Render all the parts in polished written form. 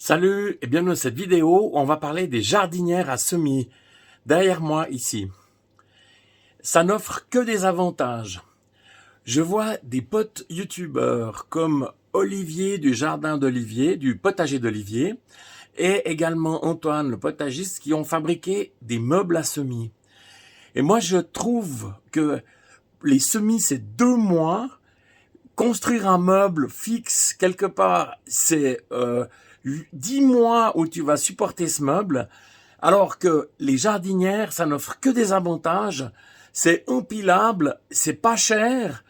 Salut et bienvenue dans cette vidéo où on va parler des jardinières à semis. Derrière moi ici. Ça n'offre que des avantages. Je vois des potes youtubeurs comme Olivier du jardin d'Olivier, du potager d'Olivier, et également Antoine le potagiste qui ont fabriqué des meubles à semis. Et moi je trouve que les semis c'est 2 mois. Construire un meuble fixe quelque part, c'est 10 mois où tu vas supporter ce meuble, alors que les jardinières, ça n'offre que des avantages. C'est empilable, c'est pas cher,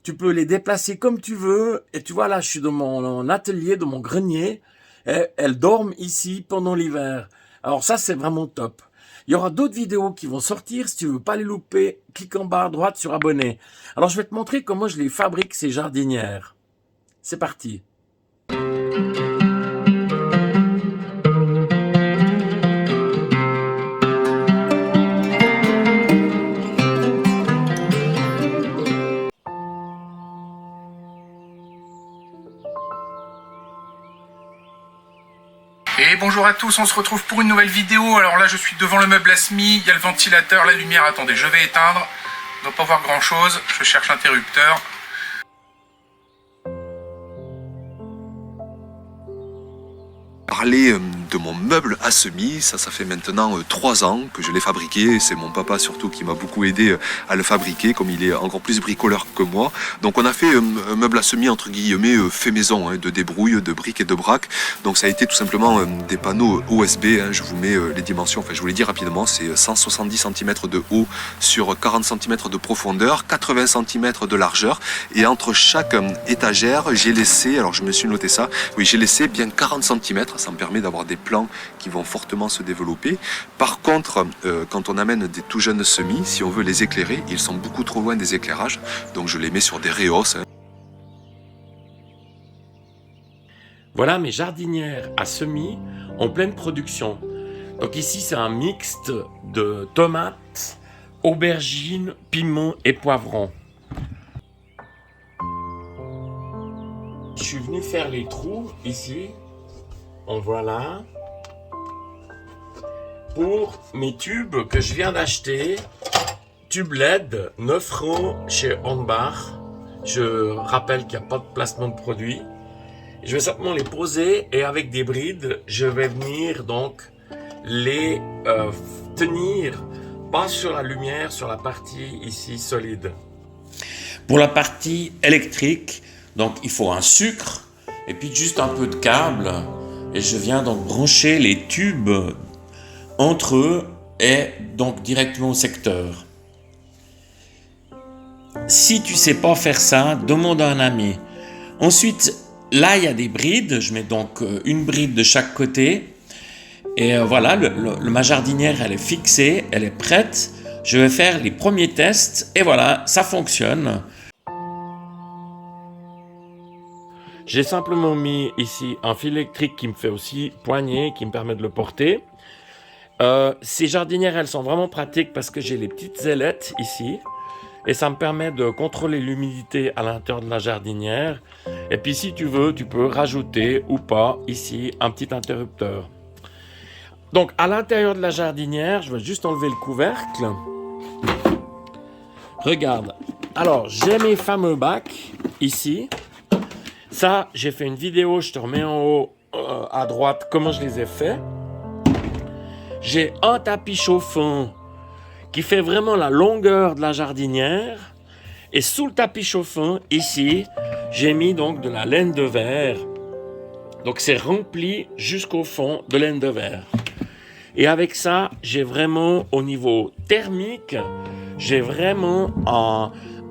tu peux les déplacer comme tu veux. Et tu vois là, je suis dans mon atelier, dans mon grenier, et elles dorment ici pendant l'hiver. Alors ça, c'est vraiment top. Il y aura d'autres vidéos qui vont sortir. Si tu veux pas les louper, clique en bas à droite sur abonner. Alors je vais te montrer comment je les fabrique, ces jardinières. C'est parti. Et bonjour à tous, on se retrouve pour une nouvelle vidéo. Alors là je suis devant le meuble à semis, il y a le ventilateur, la lumière, attendez je vais éteindre. On ne doit pas voir grand chose, je cherche l'interrupteur. Parler de mon meuble à semis, ça fait maintenant 3 ans que je l'ai fabriqué. C'est mon papa surtout qui m'a beaucoup aidé à le fabriquer, comme il est encore plus bricoleur que moi. Donc on a fait un meuble à semis entre guillemets fait maison, de débrouille, de briques et de braques. Donc ça a été tout simplement des panneaux OSB, je vous mets les dimensions, enfin je vous les dis rapidement, c'est 170 cm de haut sur 40 cm de profondeur, 80 cm de largeur. Et entre chaque étagère, j'ai laissé, alors je me suis noté ça, oui j'ai laissé bien 40 cm. Ça me permet d'avoir des plants qui vont fortement se développer. Par contre, quand on amène des tout jeunes semis, si on veut les éclairer, ils sont beaucoup trop loin des éclairages. Donc je les mets sur des rehausses. Voilà mes jardinières à semis en pleine production. Donc ici c'est un mixte de tomates, aubergines, piments et poivrons. Je suis venu faire les trous ici. En voilà. Pour mes tubes que je viens d'acheter. Tube LED, 9 € chez Hornbach. Je rappelle qu'il n'y a pas de placement de produit. Je vais simplement les poser et avec des brides, je vais venir donc les tenir pas sur la lumière, sur la partie ici solide. Pour la partie électrique, donc il faut un sucre et puis juste un peu de câble. Et je viens donc brancher les tubes entre eux et donc directement au secteur. Si tu sais pas faire ça, demande à un ami. Ensuite, là il y a des brides. Je mets donc une bride de chaque côté. Et voilà, ma jardinière elle est fixée, elle est prête. Je vais faire les premiers tests et voilà, ça fonctionne. J'ai simplement mis ici un fil électrique qui me fait aussi poignée, qui me permet de le porter. Ces jardinières, elles sont vraiment pratiques parce que j'ai les petites ailettes ici. Et ça me permet de contrôler l'humidité à l'intérieur de la jardinière. Et puis si tu veux, tu peux rajouter ou pas ici un petit interrupteur. Donc à l'intérieur de la jardinière, je vais juste enlever le couvercle. Regarde. Alors j'ai mes fameux bacs ici. Ça, j'ai fait une vidéo, je te remets en haut à droite comment je les ai faits. J'ai un tapis chauffant qui fait vraiment la longueur de la jardinière. Et sous le tapis chauffant, ici, j'ai mis donc de la laine de verre. Donc c'est rempli jusqu'au fond de laine de verre. Et avec ça, j'ai vraiment au niveau thermique, j'ai vraiment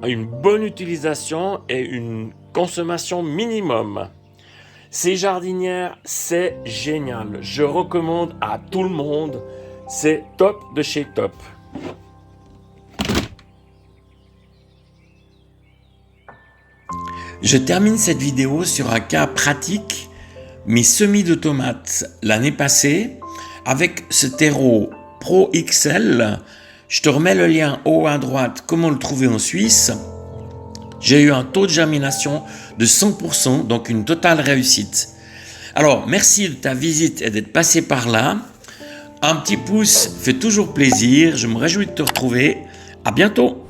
une bonne utilisation et une consommation minimum. Ces jardinières, c'est génial. Je recommande à tout le monde. C'est top de chez top. Je termine cette vidéo sur un cas pratique. Mes semis de tomates l'année passée, avec ce terreau Pro XL, je te remets le lien haut à droite, comment le trouver en Suisse. J'ai eu un taux de germination de 100%, donc une totale réussite. Alors, merci de ta visite et d'être passé par là. Un petit pouce fait toujours plaisir. Je me réjouis de te retrouver. À bientôt.